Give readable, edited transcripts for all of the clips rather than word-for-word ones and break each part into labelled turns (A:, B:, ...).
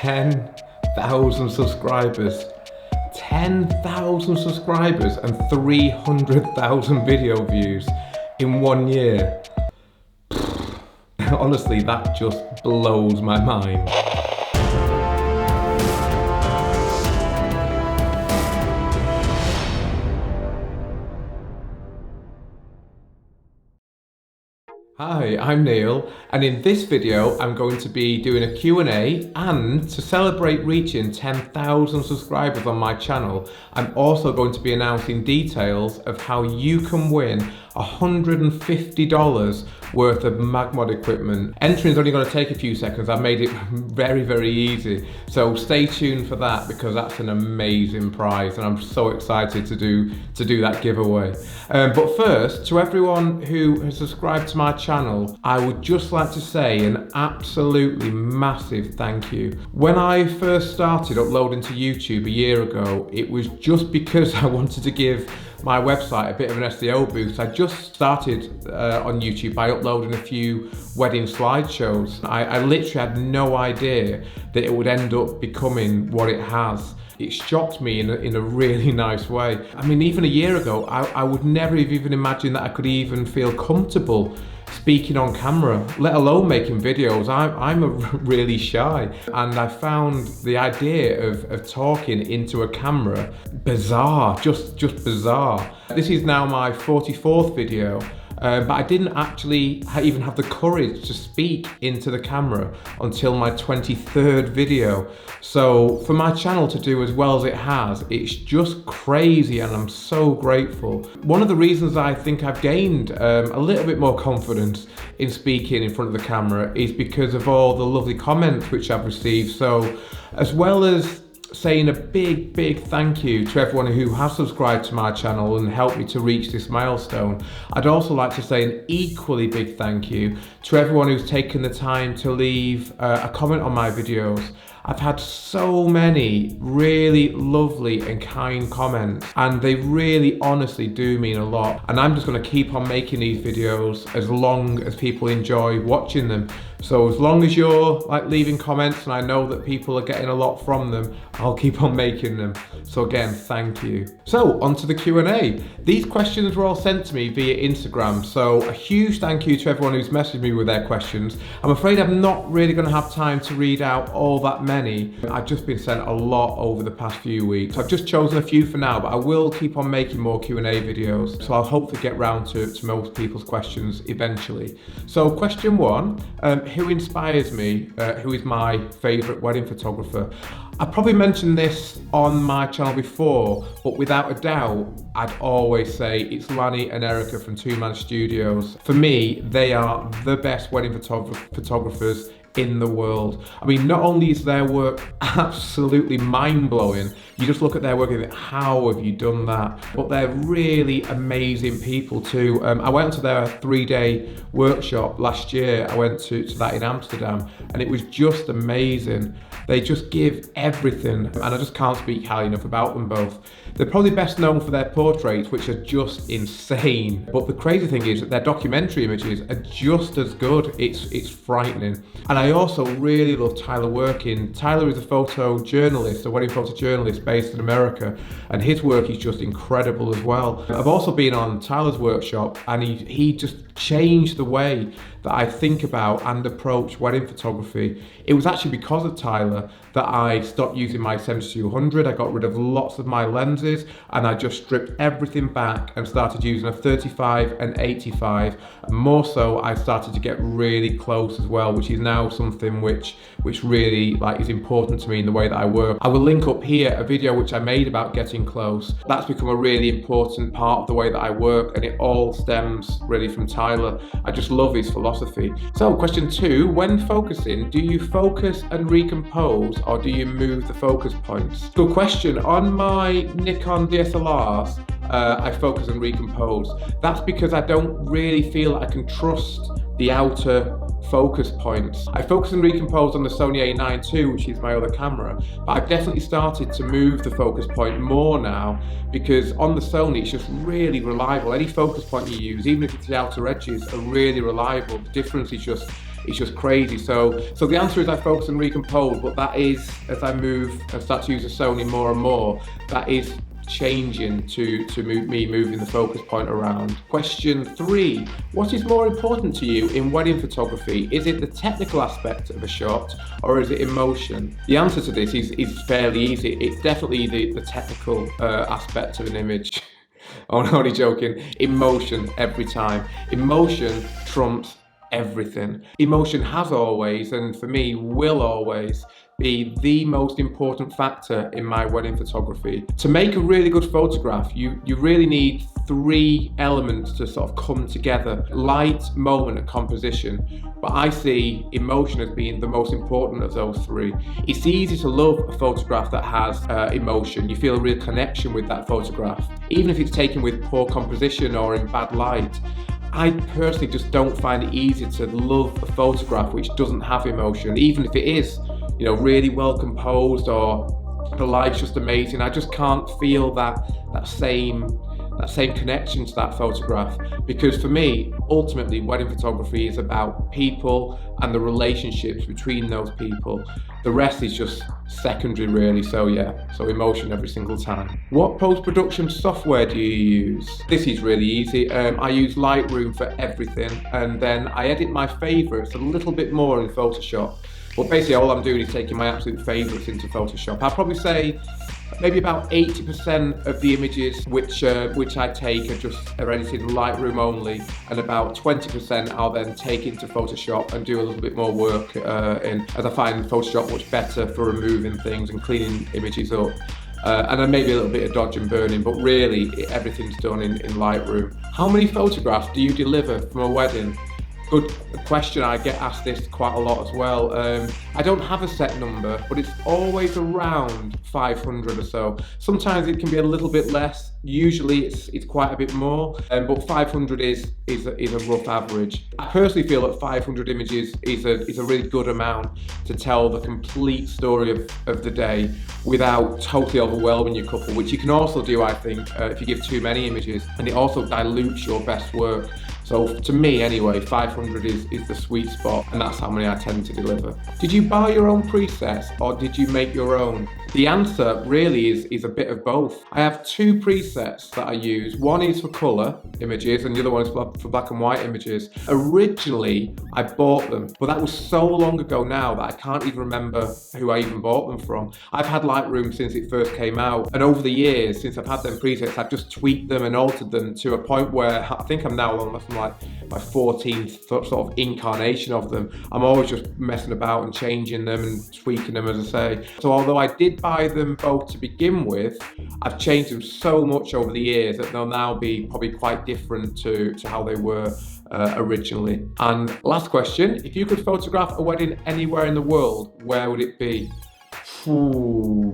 A: 10,000 subscribers. 10,000 subscribers and 300,000 video views in 1 year. Honestly, that just blows my mind. Hi, I'm Neil, and in this video I'm going to be doing a Q&A, and to celebrate reaching 10,000 subscribers on my channel, I'm also going to be announcing details of how you can win $150 worth of MAGMOD equipment. Entering is only going to take a few seconds. I've made it very easy, so stay tuned for that because that's an amazing prize and I'm so excited to do that giveaway. But first, to everyone who has subscribed to my channel, I would just like to say an absolutely massive thank you. When I first started uploading to YouTube a year ago, it was just because I wanted to give my website a bit of an SEO boost. I just started on YouTube by uploading a few wedding slideshows. I literally had no idea that it would end up becoming what it has. It shocked me in a really nice way. I mean, even a year ago, I would never have even imagined that I could even feel comfortable speaking on camera, let alone making videos. I'm really shy, and I found the idea of talking into a camera bizarre, just bizarre. This is now my 44th video. But I didn't actually even have the courage to speak into the camera until my 23rd video. So for my channel to do as well as it has, it's just crazy, and I'm so grateful. One of the reasons I think I've gained a little bit more confidence in speaking in front of the camera is because of all the lovely comments which I've received. So as well as saying a big thank you to everyone who has subscribed to my channel and helped me to reach this milestone, I'd also like to say an equally big thank you to everyone who's taken the time to leave a comment on my videos. I've had so many really lovely and kind comments, and they really honestly do mean a lot, and I'm just going to keep on making these videos as long as people enjoy watching them. So as long as you're leaving comments and I know that people are getting a lot from them, I'll keep on making them. So again, thank you. So on to the Q&A. These questions were all sent to me via Instagram, so a huge thank you to everyone who's messaged me with their questions. I'm afraid I'm not really going to have time to read out all that many. I've just been sent a lot over the past few weeks. I've just chosen a few for now, but I will keep on making more Q&A videos, so I'll hopefully get round to most people's questions eventually. So question one, who inspires me? Who is my favourite wedding photographer? I probably mentioned this on my channel before, but without a doubt, I'd always say it's Lanny and Erica from Two Man Studios. For me, they are the best wedding photographers in the world. I mean, not only is their work absolutely mind-blowing, you just look at their work and think, how have you done that? But they're really amazing people too. I went to their 3-day workshop last year. I went to that in Amsterdam, and it was just amazing. They just give everything, and I just can't speak highly enough about them both. They're probably best known for their portraits, which are just insane. But the crazy thing is that their documentary images are just as good. It's frightening. And I also really love Tyler Working. Tyler is a photojournalist, a wedding photojournalist based in America, and his work is just incredible as well. I've also been on Tyler's workshop, and he just changed the way that I think about and approach wedding photography. It was actually because of Tyler that I stopped using my 7200. I got rid of lots of my lenses, and I just stripped everything back and started using a 35 and 85. And more so, I started to get really close as well, which is now something which really is important to me in the way that I work. I will link up here a video which I made about getting close. That's become a really important part of the way that I work, and it all stems really from Tyler. I just love his philosophy. So question two, when focusing, do you focus and recompose, or do you move the focus points? Good question. On my Nikon DSLRs, I focus and recompose. That's because I don't really feel I can trust the outer focus points. I focus and recompose on the Sony A9 II, which is my other camera, but I've definitely started to move the focus point more now, because on the Sony it's just really reliable. Any focus point you use, even if it's the outer edges, are really reliable. The difference is just it's just crazy. So the answer is I focus and recompose, but that is, as I move and start to use the Sony more and more, that is changing to me moving the focus point around. Question 3, what is more important to you in wedding photography? Is it the technical aspect of a shot, or is it emotion? The answer to this is fairly easy. It's definitely the technical aspect of an image. Oh, I'm only joking. Emotion every time. Emotion trumps everything. Emotion has always, and for me will always, be the most important factor in my wedding photography. To make a really good photograph, you really need 3 elements to sort of come together: light, moment, and composition. But I see emotion as being the most important of those 3. It's easy to love a photograph that has emotion. You feel a real connection with that photograph, even if it's taken with poor composition or in bad light. I personally just don't find it easy to love a photograph which doesn't have emotion, even if it is, you know, really well composed or the light's just amazing. I just can't feel that same connection to that photograph, because for me, ultimately, wedding photography is about people and the relationships between those people. The rest is just secondary, really. So yeah, so emotion every single time. What post-production software do you use? This is really easy. I use Lightroom for everything, and then I edit my favorites a little bit more in Photoshop. But basically all I'm doing is taking my absolute favourites into Photoshop. I'll probably say maybe about 80% of the images which I take are edited in Lightroom only, and about 20% I'll then take into Photoshop and do a little bit more work in, as I find Photoshop much better for removing things and cleaning images up. And then maybe a little bit of dodge and burning, but really everything's done in Lightroom. How many photographs do you deliver from a wedding? Good question. I get asked this quite a lot as well. I don't have a set number, but it's always around 500 or so. Sometimes it can be a little bit less. Usually it's quite a bit more, but 500 is a rough average. I personally feel that 500 images is a really good amount to tell the complete story of the day without totally overwhelming your couple, which you can also do, I think, if you give too many images, and it also dilutes your best work. So to me anyway, 500 is the sweet spot, and that's how many I tend to deliver. Did you buy your own presets or did you make your own? The answer really is a bit of both. I have 2 presets that I use. One is for colour images and the other one is for black and white images. Originally, I bought them, but that was so long ago now that I can't even remember who I even bought them from. I've had Lightroom since it first came out, and over the years, since I've had them presets, I've just tweaked them and altered them to a point where I think I'm now on like my 14th sort of incarnation of them. I'm always just messing about and changing them and tweaking them, as I say. So although I did buy them both to begin with, I've changed them so much over the years that they'll now be probably quite different to how they were originally. And last question, if you could photograph a wedding anywhere in the world, where would it be? Ooh.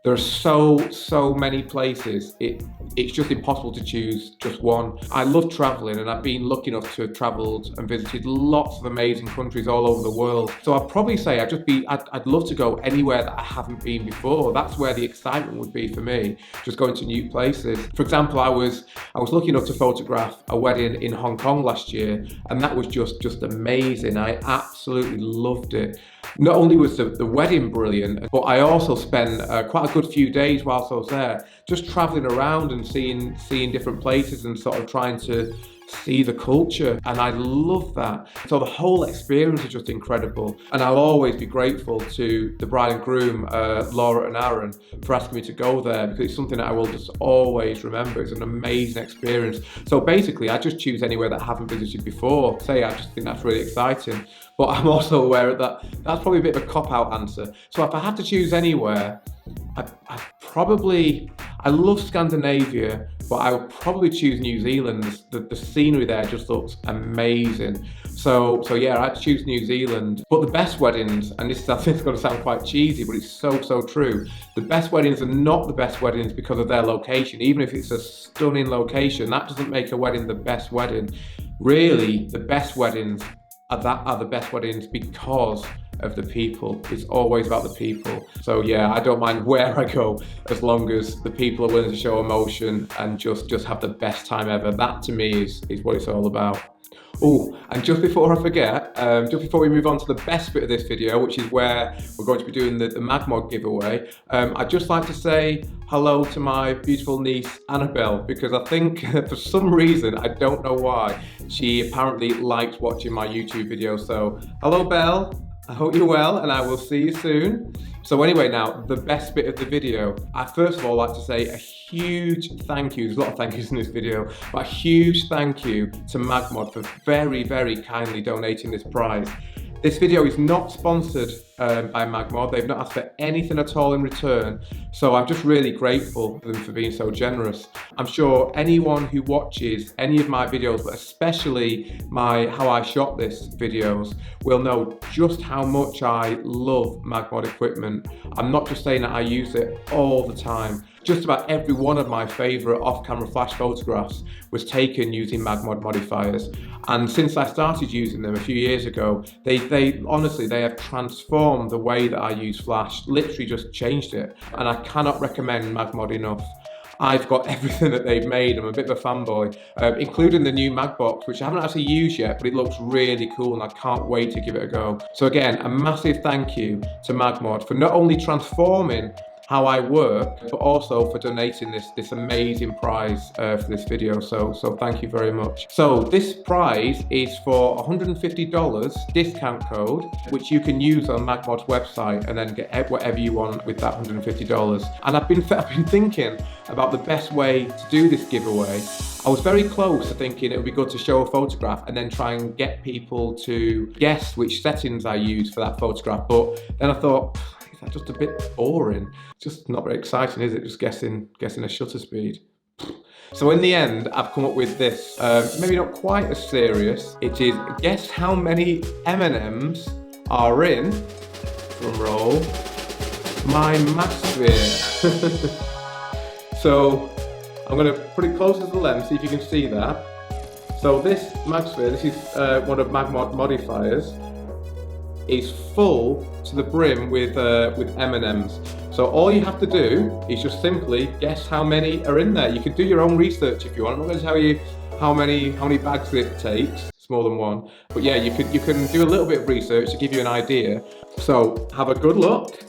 A: There are so many places. It's just impossible to choose just one. I love traveling, and I've been lucky enough to have traveled and visited lots of amazing countries all over the world. So I'd probably say I'd love to go anywhere that I haven't been before. That's where the excitement would be for me, just going to new places. For example, I was lucky enough to photograph a wedding in Hong Kong last year, and that was just amazing. I absolutely loved it. Not only was the wedding brilliant, but I also spent quite a good few days whilst I was there, just traveling around and seeing different places and sort of trying to see the culture, and I love that. So the whole experience is just incredible, and I'll always be grateful to the bride and groom, Laura and Aaron, for asking me to go there, because it's something that I will just always remember. It's an amazing experience. So basically I just choose anywhere that I haven't visited before. I just think that's really exciting, but I'm also aware that that's probably a bit of a cop-out answer. So if I had to choose anywhere, I love Scandinavia, but I would probably choose New Zealand. The scenery there just looks amazing. So yeah, I'd choose New Zealand. But the best weddings, and this I think is going to sound quite cheesy, but it's so true. The best weddings are not the best weddings because of their location. Even if it's a stunning location, that doesn't make a wedding the best wedding. Really, the best weddings are the best weddings because of the people. It's always about the people. So yeah, I don't mind where I go as long as the people are willing to show emotion and just have the best time ever. That to me is what it's all about. Oh, and just before I forget, just before we move on to the best bit of this video, which is where we're going to be doing the MAGMOD giveaway, I'd just like to say hello to my beautiful niece, Annabelle, because I think for some reason, I don't know why, she apparently likes watching my YouTube videos. So hello, Belle. I hope you're well, and I will see you soon. So anyway, now, the best bit of the video. I first of all like to say a huge thank you, there's a lot of thank yous in this video, but a huge thank you to MAGMOD for very, very kindly donating this prize. This video is not sponsored by MAGMOD. They've not asked for anything at all in return. So I'm just really grateful for them for being so generous. I'm sure anyone who watches any of my videos, but especially my how I shot this videos, will know just how much I love MAGMOD equipment. I'm not just saying that I use it all the time. Just about every one of my favourite off-camera flash photographs was taken using MAGMOD modifiers. And since I started using them a few years ago, they honestly have transformed the way that I use flash, literally just changed it. And I cannot recommend MAGMOD enough. I've got everything that they've made. I'm a bit of a fanboy, including the new Magbox, which I haven't actually used yet, but it looks really cool and I can't wait to give it a go. So again, a massive thank you to MAGMOD for not only transforming how I work, but also for donating this amazing prize for this video. So thank you very much. So this prize is for $150 discount code, which you can use on MAGMOD's website and then get whatever you want with that $150. And I've been thinking about the best way to do this giveaway. I was very close to thinking it would be good to show a photograph and then try and get people to guess which settings I use for that photograph. But then I thought, that's just a bit boring. Just not very exciting, is it? Just guessing a shutter speed. So in the end, I've come up with this, maybe not quite as serious. It is, guess how many M&Ms are in, drum roll, my Magsphere. So I'm gonna put it closer to the lens, see if you can see that. So this Magsphere, this is one of MAGMOD modifiers, is full to the brim with M&Ms. So all you have to do is just simply guess how many are in there. You can do your own research if you want. I'm not going to tell you how many bags it takes. It's more than one. But yeah, you can do a little bit of research to give you an idea. So have a good look.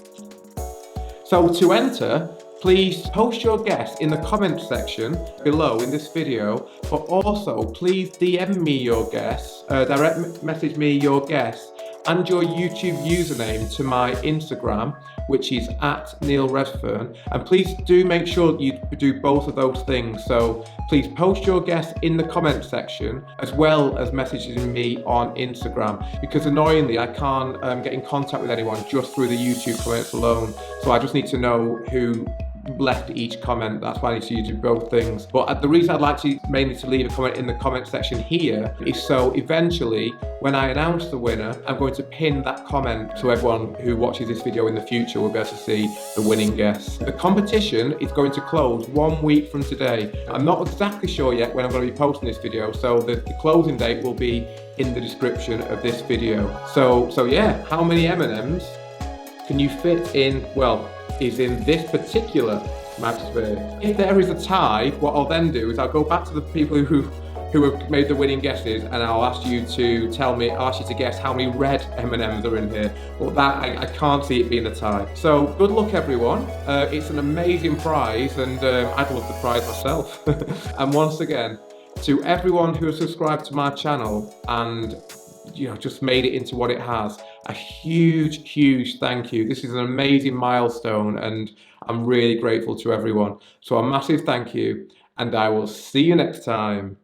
A: So to enter, please post your guess in the comment section below in this video, but also please DM me your guess, direct message me your guess and your YouTube username to my Instagram, which is @NeilResfern. And please do make sure you do both of those things. So please post your guess in the comment section as well as messaging me on Instagram, because annoyingly I can't get in contact with anyone just through the YouTube comments alone. So I just need to know who left each comment. That's why I need to do both things. But the reason I'd like to mainly to leave a comment in the comment section here is so eventually when I announce the winner, I'm going to pin that comment so everyone who watches this video in the future will be able to see the winning guess. The competition is going to close 1 week from today. I'm not exactly sure yet when I'm going to be posting this video, so the closing date will be in the description of this video. So yeah, how many M&Ms can you fit in, well, is in this particular Magsphere? If there is a tie, what I'll then do is I'll go back to the people who have made the winning guesses and I'll ask you to guess how many red M&Ms are in here. But that, I can't see it being a tie. So good luck everyone. It's an amazing prize and I'd love the prize myself. And once again, to everyone who has subscribed to my channel and just made it into what it has, a huge thank you. This is an amazing milestone and I'm really grateful to everyone. So a massive thank you and I will see you next time.